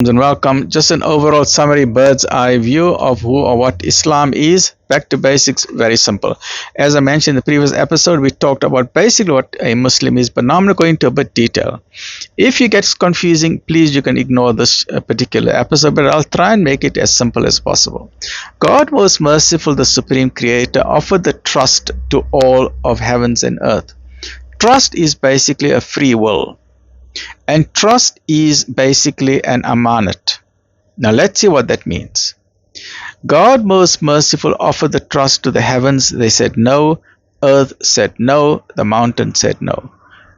And welcome. Just an overall summary bird's eye view of who or what Islam is. Back to basics, very simple. As I mentioned in the previous episode, we talked about basically what a Muslim is, but now I'm going to go into a bit detail. If it gets confusing, please you can ignore this particular episode, but I'll try and make it as simple as possible. God, most merciful, the supreme creator, offered the trust to all of heavens and earth. Trust is basically a free will. And trust is basically an amanat. Now let's see what that means. God, most merciful, offered the trust to the heavens. They said no. Earth said no. The mountain said no.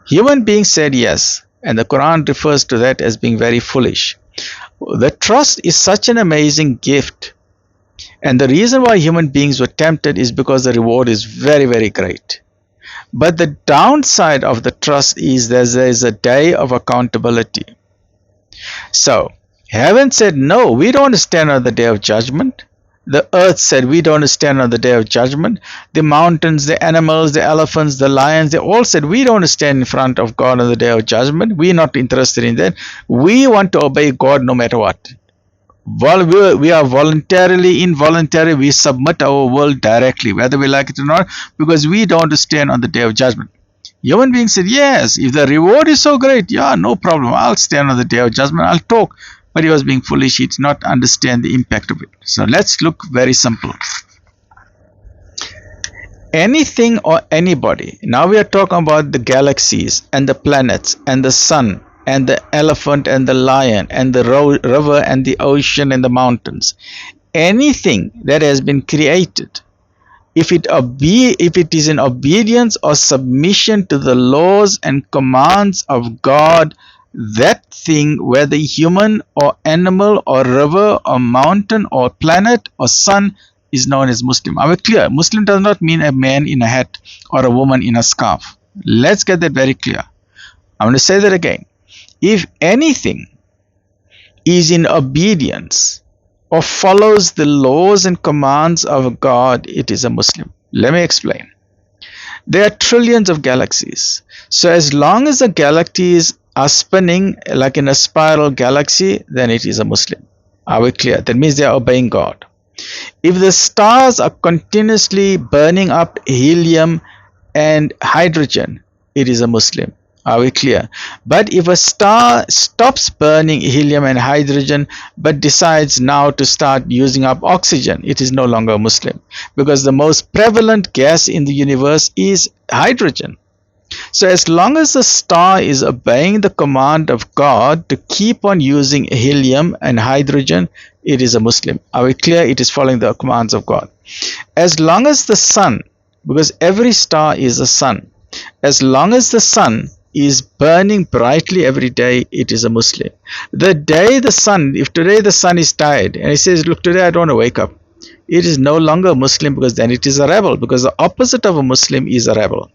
Human beings said yes. And the Quran refers to that as being very foolish. The trust is such an amazing gift. And the reason why human beings were tempted is because the reward is very, very great. But the downside of the trust is that there is a day of accountability. So, heaven said, no, we don't want to stand on the day of judgment. The earth said, we don't want to stand on the day of judgment. The mountains, the animals, the elephants, the lions, they all said, we don't want to stand in front of God on the day of judgment. We're not interested in that. We want to obey God no matter what. We are voluntarily, involuntarily, we submit our will directly, whether we like it or not, because we don't want to stand on the day of judgment. Human beings said, yes, if the reward is so great, yeah, no problem, I'll stand on the day of judgment, I'll talk. But he was being foolish, he did not understand the impact of it. So let's look very simple. Anything or anybody, now we are talking about the galaxies and the planets and the sun and the elephant and the lion and the river and the ocean and the mountains. Anything that has been created, if it is in obedience or submission to the laws and commands of God, that thing, whether human or animal or river or mountain or planet or sun, is known as Muslim. Are we clear? Muslim does not mean a man in a hat or a woman in a scarf. Let's get that very clear. I'm going to say that again. If anything is in obedience or follows the laws and commands of God, it is a Muslim. Let me explain. There are trillions of galaxies. So as long as the galaxies are spinning like in a spiral galaxy, then it is a Muslim. Are we clear? That means they are obeying God. If the stars are continuously burning up helium and hydrogen, it is a Muslim. Are we clear? But if a star stops burning helium and hydrogen but decides now to start using up oxygen, it is no longer a Muslim, because the most prevalent gas in the universe is hydrogen. So as long as the star is obeying the command of God to keep on using helium and hydrogen, it is a Muslim. Are we clear? It is following the commands of God. As long as the sun, because every star is a sun, as long as the sun is burning brightly every day, it is a Muslim. The day the sun, if today the sun is tired and he says, look, today I don't want to wake up, it is no longer a Muslim, because then it is a rebel, because the opposite of a Muslim is a rebel.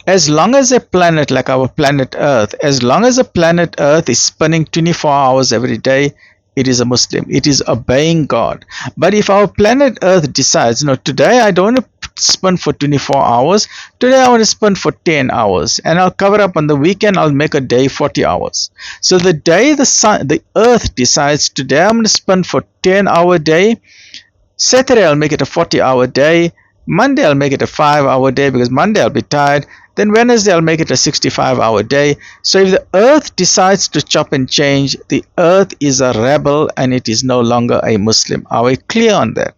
As long as a planet like our planet Earth, as long as a planet Earth is spinning 24 hours every day, it is a Muslim. It is obeying God. But if our planet Earth decides, no, today I don't want to spin for 24 hours, today I want to spin for 10 hours, and I'll cover up on the weekend, I'll make a day 40 hours. So the day the Earth decides, today I'm going to spin for 10-hour day, Saturday I'll make it a 40-hour day, Monday I'll make it a 5-hour day because Monday I'll be tired, then Wednesday I'll make it a 65-hour day. So if the earth decides to chop and change, the earth is a rebel and it is no longer a Muslim. Are we clear on that?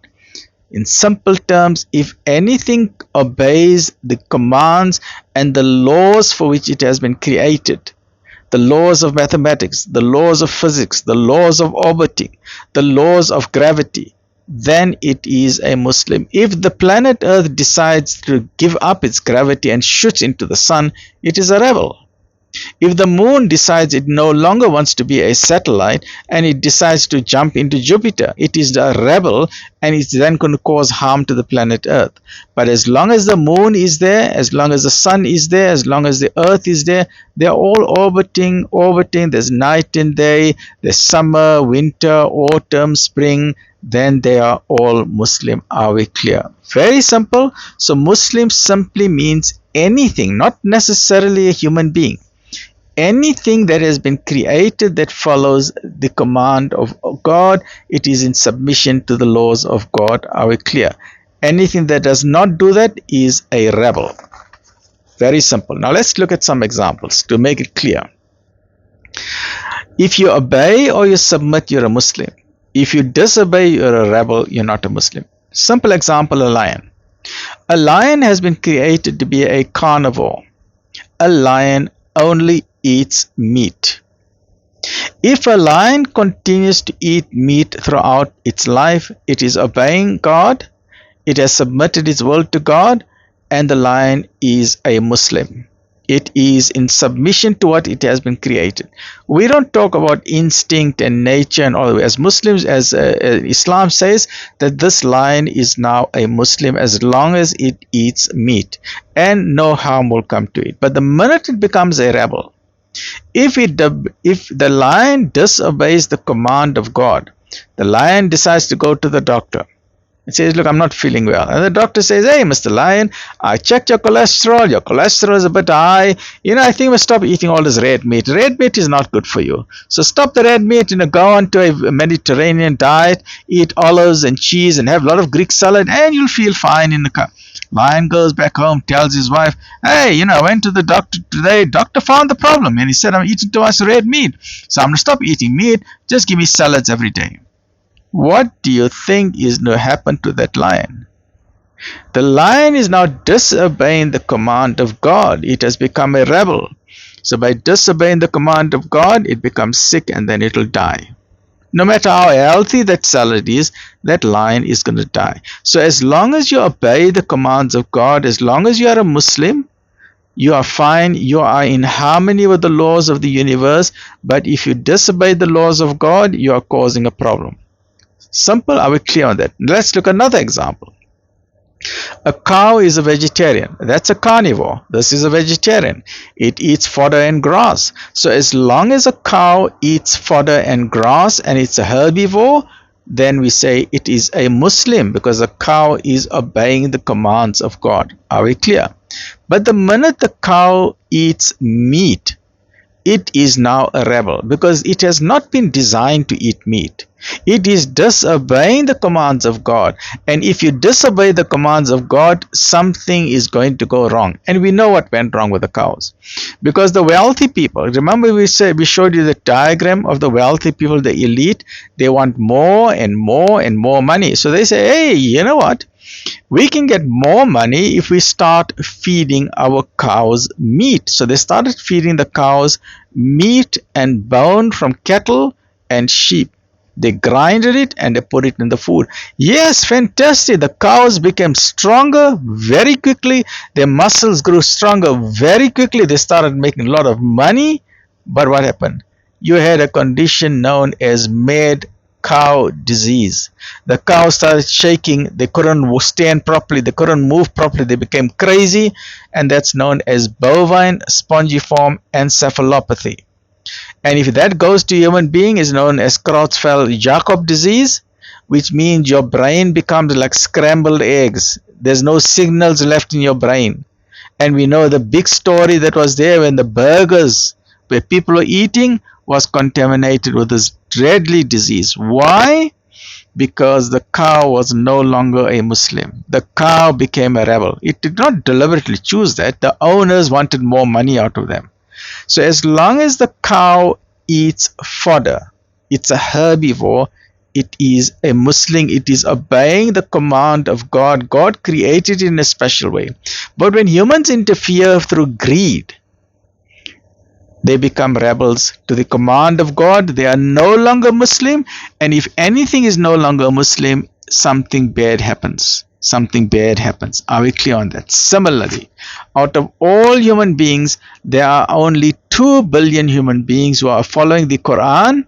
In simple terms, if anything obeys the commands and the laws for which it has been created, the laws of mathematics, the laws of physics, the laws of orbiting, the laws of gravity, then it is a Muslim. If the planet Earth decides to give up its gravity and shoots into the sun, it is a rebel. If the moon decides it no longer wants to be a satellite and it decides to jump into Jupiter, it is a rebel and it's then going to cause harm to the planet Earth. But as long as the moon is there, as long as the sun is there, as long as the earth is there, they are all orbiting. There's night and day, there's summer, winter, autumn, spring, then they are all Muslim. Are we clear? Very simple. So Muslim simply means anything, not necessarily a human being. anything that has been created that follows the command of God, it is in submission to the laws of God. Are we clear? Anything that does not do that is a rebel. Very simple. Now let's look at some examples to make it clear. If you obey or you submit, you're a Muslim. If you disobey, you're a rebel, you're not a Muslim. Simple example, a lion. A lion has been created to be a carnivore. A lion only eats meat. If a lion continues to eat meat throughout its life, it is obeying God, it has submitted its will to God, and the lion is a Muslim. It is in submission to what it has been created. We don't talk about instinct and nature and all. As Muslims, as Islam says, that this lion is now a Muslim as long as it eats meat, and no harm will come to it. But the minute it becomes a rebel, if the lion disobeys the command of God, the lion decides to go to the doctor. It says, look, I'm not feeling well. And the doctor says, hey, Mr. Lion, I checked your cholesterol. Your cholesterol is a bit high. I think we'll stop eating all this red meat. Red meat is not good for you. So stop the red meat, go on to a Mediterranean diet, eat olives and cheese and have a lot of Greek salad, and you'll feel fine in the car. Lion goes back home, tells his wife, hey, I went to the doctor today. Doctor found the problem. And he said, I'm eating too much red meat. So I'm going to stop eating meat. Just give me salads every day. What do you think is going to happen to that lion? The lion is now disobeying the command of God. It has become a rebel. So by disobeying the command of God, it becomes sick and then it will die. No matter how healthy that salad is, that lion is going to die. So as long as you obey the commands of God, as long as you are a Muslim, you are fine, you are in harmony with the laws of the universe. But if you disobey the laws of God, you are causing a problem. Simple, are we clear on that? Let's look at another example. A cow is a vegetarian. That's a carnivore. This is a vegetarian. It eats fodder and grass. So as long as a cow eats fodder and grass and it's a herbivore, then we say it is a Muslim because the cow is obeying the commands of God. Are we clear? But the minute the cow eats meat, it is now a rebel because it has not been designed to eat meat. It is disobeying the commands of God. And if you disobey the commands of God, something is going to go wrong. And we know what went wrong with the cows. Because the wealthy people, remember we showed you the diagram of the wealthy people, the elite, they want more and more and more money. So they say, hey, you know what? We can get more money if we start feeding our cows meat. So they started feeding the cows meat and bone from cattle and sheep. They grinded it and they put it in the food. Yes, fantastic. The cows became stronger very quickly. Their muscles grew stronger very quickly. They started making a lot of money. But what happened? You had a condition known as mad cow disease. The cows started shaking. They couldn't stand properly. They couldn't move properly. They became crazy. And that's known as bovine spongiform encephalopathy. And if that goes to human being, is known as Creutzfeldt-Jakob disease, which means your brain becomes like scrambled eggs. There's no signals left in your brain. And we know the big story that was there when the burgers where people were eating was contaminated with this deadly disease. Why? Because the cow was no longer a Muslim. The cow became a rebel. It did not deliberately choose that. The owners wanted more money out of them. So as long as the cow eats fodder, it's a herbivore, it is a Muslim, it is obeying the command of God. God created it in a special way. But when humans interfere through greed, they become rebels to the command of God. They are no longer Muslim. And if anything is no longer Muslim, something bad happens. Something bad happens. Are we clear on that? Similarly, out of all human beings, there are only 2 billion human beings who are following the Quran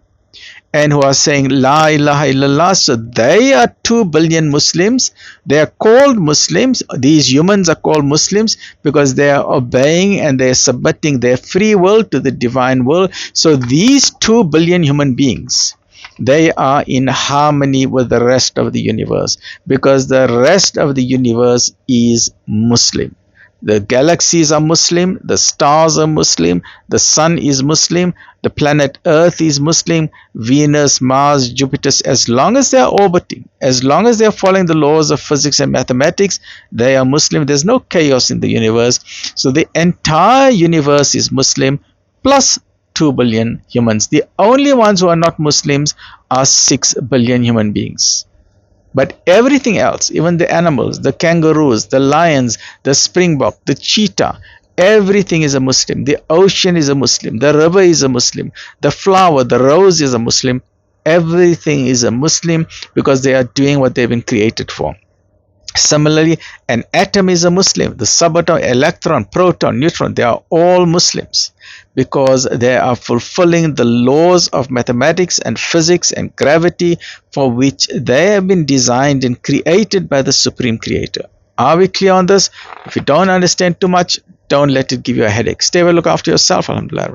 and who are saying La ilaha illallah. So they are 2 billion Muslims. They are called Muslims. These humans are called Muslims because they are obeying and they are submitting their free will to the divine will. So these 2 billion human beings, they are in harmony with the rest of the universe because the rest of the universe is Muslim. The galaxies are Muslim, the stars are Muslim, the sun is Muslim, the planet Earth is Muslim, Venus, Mars, Jupiter, as long as they are orbiting, as long as they are following the laws of physics and mathematics, they are Muslim. There's no chaos in the universe. So the entire universe is Muslim plus 2 billion humans. The only ones who are not Muslims are 6 billion human beings. But everything else, even the animals, the kangaroos, the lions, the springbok, the cheetah, everything is a Muslim. The ocean is a Muslim. The river is a Muslim. The flower, the rose is a Muslim. Everything is a Muslim because they are doing what they've been created for. Similarly, an atom is a Muslim. The subatom, electron, proton, neutron, they are all Muslims because they are fulfilling the laws of mathematics and physics and gravity for which they have been designed and created by the Supreme Creator. Are we clear on this? If you don't understand too much, don't let it give you a headache. Stay well, look after yourself. Alhamdulillah.